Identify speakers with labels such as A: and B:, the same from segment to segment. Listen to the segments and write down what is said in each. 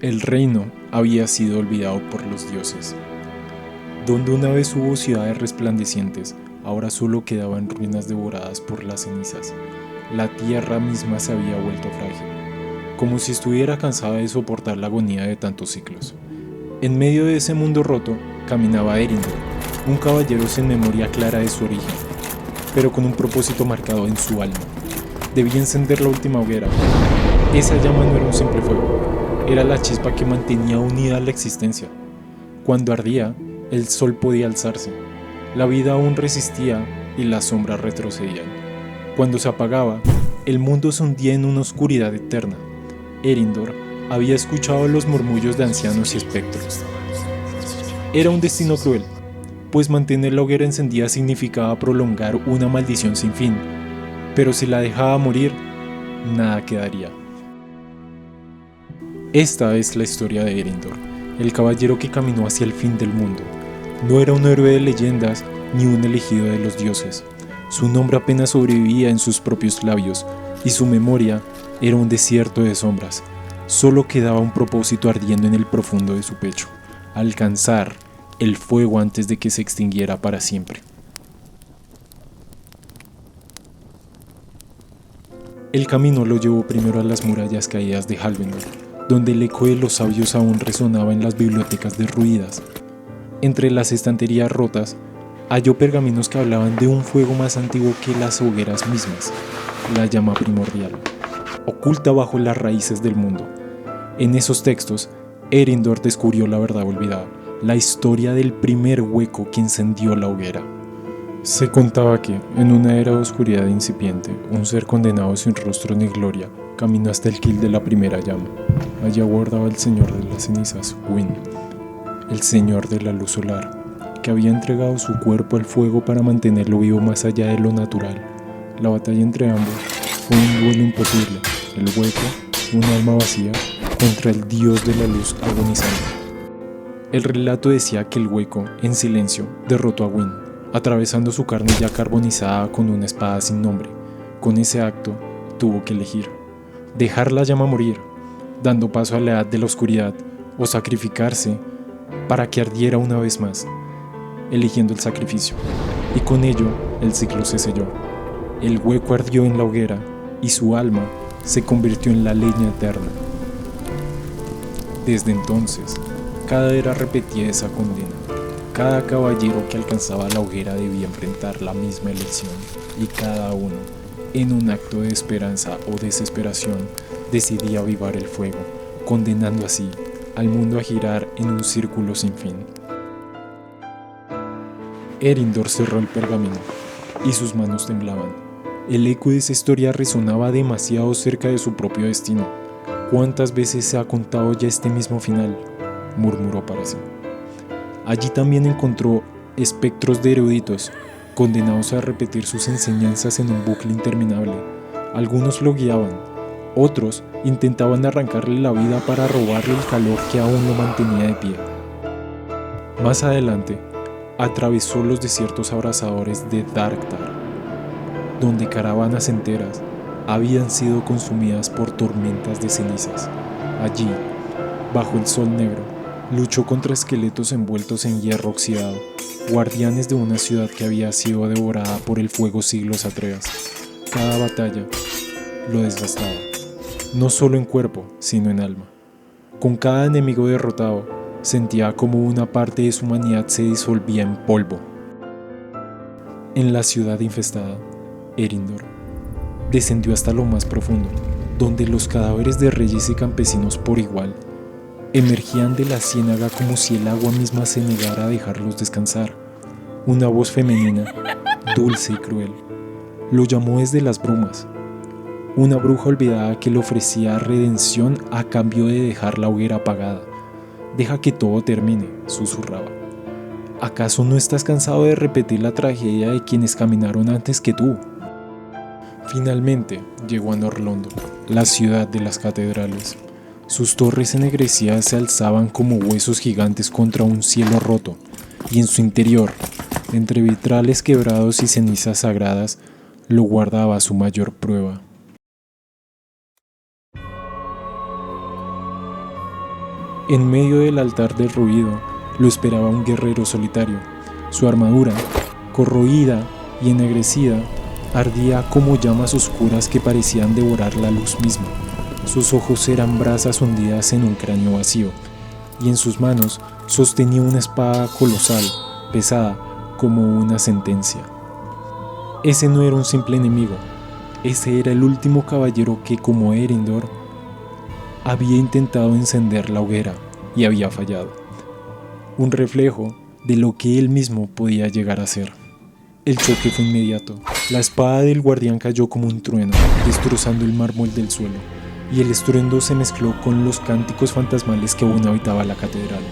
A: El reino había sido olvidado por los dioses. Donde una vez hubo ciudades resplandecientes, ahora solo quedaban ruinas devoradas por las cenizas. La tierra misma se había vuelto frágil, como si estuviera cansada de soportar la agonía de tantos ciclos. En medio de ese mundo roto, caminaba Erindor, un caballero sin memoria clara de su origen, pero con un propósito marcado en su alma. Debía encender la última hoguera. Esa llama no era un simple fuego, era la chispa que mantenía unida la existencia. Cuando ardía, el sol podía alzarse, la vida aún resistía y las sombras retrocedían. Cuando se apagaba, el mundo se hundía en una oscuridad eterna. Erindor había escuchado los murmullos de ancianos y espectros. Era un destino cruel, pues mantener la hoguera encendida significaba prolongar una maldición sin fin, pero si la dejaba morir, nada quedaría. Esta es la historia de Erindor, el caballero que caminó hacia el fin del mundo. No era un héroe de leyendas ni un elegido de los dioses. Su nombre apenas sobrevivía en sus propios labios, y su memoria era un desierto de sombras. Solo quedaba un propósito ardiendo en el profundo de su pecho: alcanzar el fuego antes de que se extinguiera para siempre. El camino lo llevó primero a las murallas caídas de Halvenor, donde el eco de los sabios aún resonaba en las bibliotecas derruidas. Entre las estanterías rotas, halló pergaminos que hablaban de un fuego más antiguo que las hogueras mismas, la llama primordial, oculta bajo las raíces del mundo. En esos textos, Erindor descubrió la verdad olvidada, la historia del primer hueco que encendió la hoguera. Se contaba que, en una era de oscuridad incipiente, un ser condenado sin rostro ni gloria caminó hasta el quil de la primera llama. Allí aguardaba el señor de las cenizas, Wynn, el señor de la luz solar, que había entregado su cuerpo al fuego para mantenerlo vivo más allá de lo natural. La batalla entre ambos fue un duelo imposible, el hueco, un alma vacía, contra el dios de la luz agonizante. El relato decía que el hueco, en silencio, derrotó a Wynn, atravesando su carne ya carbonizada con una espada sin nombre. Con ese acto, tuvo que elegir: dejar la llama morir, dando paso a la edad de la oscuridad, o sacrificarse para que ardiera una vez más, eligiendo el sacrificio. Y con ello, el ciclo se selló. El hueco ardió en la hoguera, y su alma se convirtió en la leña eterna. Desde entonces, cada era repetía esa condena. Cada caballero que alcanzaba la hoguera debía enfrentar la misma elección, y cada uno, en un acto de esperanza o desesperación, decidía avivar el fuego, condenando así al mundo a girar en un círculo sin fin. Erindor cerró el pergamino, y sus manos temblaban. El eco de esa historia resonaba demasiado cerca de su propio destino. ¿Cuántas veces se ha contado ya este mismo final?, murmuró para sí. Allí también encontró espectros de eruditos, condenados a repetir sus enseñanzas en un bucle interminable. Algunos lo guiaban, otros intentaban arrancarle la vida para robarle el calor que aún lo mantenía de pie. Más adelante, atravesó los desiertos abrasadores de Darktar, donde caravanas enteras habían sido consumidas por tormentas de cenizas. Allí, bajo el sol negro, luchó contra esqueletos envueltos en hierro oxidado, guardianes de una ciudad que había sido devorada por el fuego siglos atrás. Cada batalla lo desgastaba, no solo en cuerpo, sino en alma. Con cada enemigo derrotado, sentía como una parte de su humanidad se disolvía en polvo. En la ciudad infestada, Erindor descendió hasta lo más profundo, donde los cadáveres de reyes y campesinos por igual emergían de la ciénaga como si el agua misma se negara a dejarlos descansar. Una voz femenina, dulce y cruel, lo llamó desde las brumas. Una bruja olvidada que le ofrecía redención a cambio de dejar la hoguera apagada. «Deja que todo termine», susurraba. «¿Acaso no estás cansado de repetir la tragedia de quienes caminaron antes que tú?». Finalmente llegó a Norlondo, la ciudad de las catedrales. Sus torres ennegrecidas se alzaban como huesos gigantes contra un cielo roto, y en su interior, entre vitrales quebrados y cenizas sagradas, lo guardaba su mayor prueba. En medio del altar del ruido lo esperaba un guerrero solitario. Su armadura, corroída y ennegrecida, ardía como llamas oscuras que parecían devorar la luz misma. Sus ojos eran brasas hundidas en un cráneo vacío, y en sus manos sostenía una espada colosal, pesada como una sentencia. Ese no era un simple enemigo, ese era el último caballero que, como Eärendil, había intentado encender la hoguera y había fallado. Un reflejo de lo que él mismo podía llegar a ser. El choque fue inmediato. La espada del guardián cayó como un trueno, destrozando el mármol del suelo, y el estruendo se mezcló con los cánticos fantasmales que aún habitaba la catedral.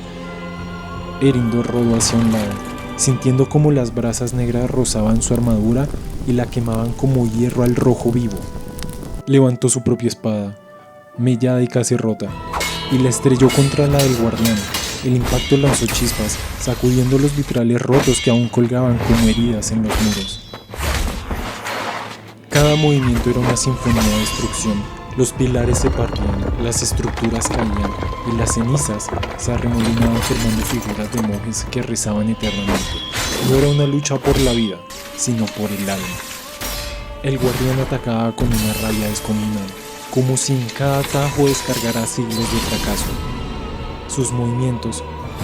A: Eärendil rodó hacia un lado, sintiendo como las brasas negras rozaban su armadura y la quemaban como hierro al rojo vivo. Levantó su propia espada, mellada y casi rota, y la estrelló contra la del guardián. El impacto lanzó chispas, sacudiendo los vitrales rotos que aún colgaban como heridas en los muros. Cada movimiento era una sinfonía de destrucción. Los pilares se partían, las estructuras caían, y las cenizas se arremolinaban formando figuras de monjes que rezaban eternamente. No era una lucha por la vida, sino por el alma. El guardián atacaba con una rabia descomunal, como si en cada atajo descargara siglos de fracaso. Sus movimientos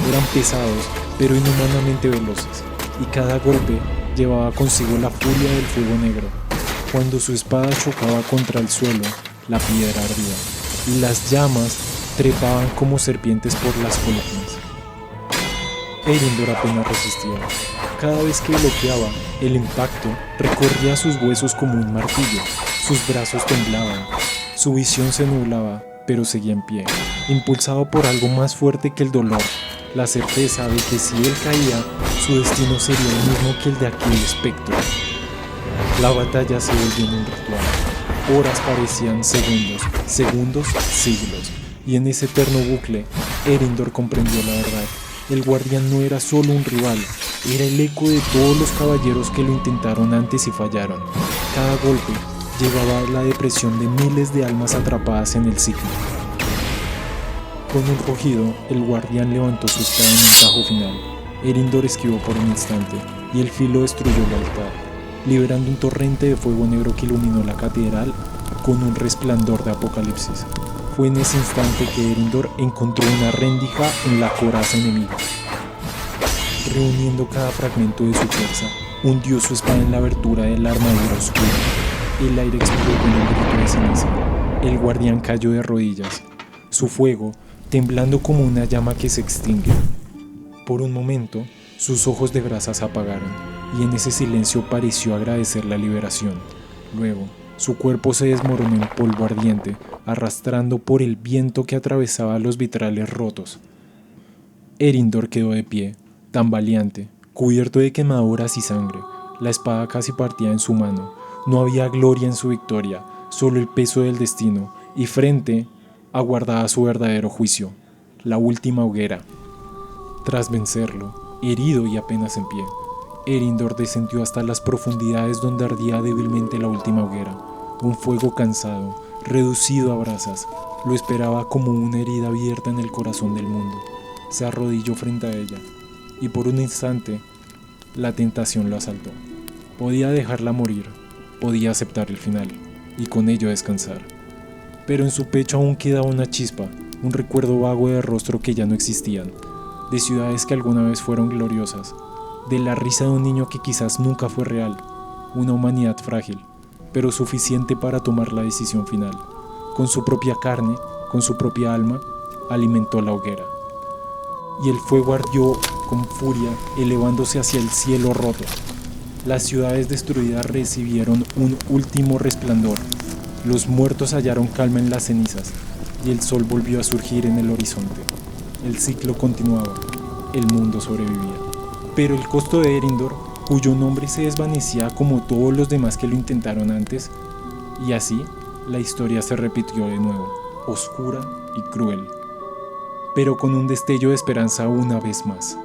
A: eran pesados, pero inhumanamente veloces, y cada golpe llevaba consigo la furia del fuego negro. Cuando su espada chocaba contra el suelo, la piedra ardía, y las llamas trepaban como serpientes por las columnas. Eärendil apenas resistía. Cada vez que bloqueaba, el impacto recorría sus huesos como un martillo. Sus brazos temblaban, su visión se nublaba, pero seguía en pie, impulsado por algo más fuerte que el dolor, la certeza de que si él caía, su destino sería el mismo que el de aquel espectro. La batalla se volvió en un ritual. Horas parecían segundos, segundos, siglos, y en ese eterno bucle, Eärendil comprendió la verdad. El guardián no era solo un rival, era el eco de todos los caballeros que lo intentaron antes y fallaron. Cada golpe llevaba la depresión de miles de almas atrapadas en el ciclo. Con un rugido, el guardián levantó su espada en un tajo final. Eärendil esquivó por un instante, y el filo destruyó el altar, liberando un torrente de fuego negro que iluminó la catedral con un resplandor de apocalipsis. Fue en ese instante que Eärendil encontró una rendija en la coraza enemiga. Reuniendo cada fragmento de su fuerza, hundió su espada en la abertura de la armadura oscura. El aire explotó con un grito de ceniza. El guardián cayó de rodillas, su fuego temblando como una llama que se extingue. Por un momento, sus ojos de brasa se apagaron, y en ese silencio pareció agradecer la liberación. Luego, su cuerpo se desmoronó en polvo ardiente, arrastrando por el viento que atravesaba los vitrales rotos. Eärendil quedó de pie, tambaleante, cubierto de quemaduras y sangre. La espada casi partía en su mano. No había gloria en su victoria, solo el peso del destino, y frente aguardaba su verdadero juicio, la última hoguera. Tras vencerlo, herido y apenas en pie, Eärendil descendió hasta las profundidades donde ardía débilmente la última hoguera. Un fuego cansado, reducido a brasas, lo esperaba como una herida abierta en el corazón del mundo. Se arrodilló frente a ella, y por un instante, la tentación lo asaltó. Podía dejarla morir, podía aceptar el final, y con ello descansar. Pero en su pecho aún quedaba una chispa, un recuerdo vago de rostros que ya no existían, de ciudades que alguna vez fueron gloriosas, de la risa de un niño que quizás nunca fue real, una humanidad frágil, pero suficiente para tomar la decisión final. Con su propia carne, con su propia alma, alimentó la hoguera. Y el fuego ardió con furia, elevándose hacia el cielo roto. Las ciudades destruidas recibieron un último resplandor. Los muertos hallaron calma en las cenizas, y el sol volvió a surgir en el horizonte. El ciclo continuaba, el mundo sobrevivía. Pero el costo de Eärendil, cuyo nombre se desvanecía como todos los demás que lo intentaron antes, y así la historia se repitió de nuevo, oscura y cruel, pero con un destello de esperanza una vez más.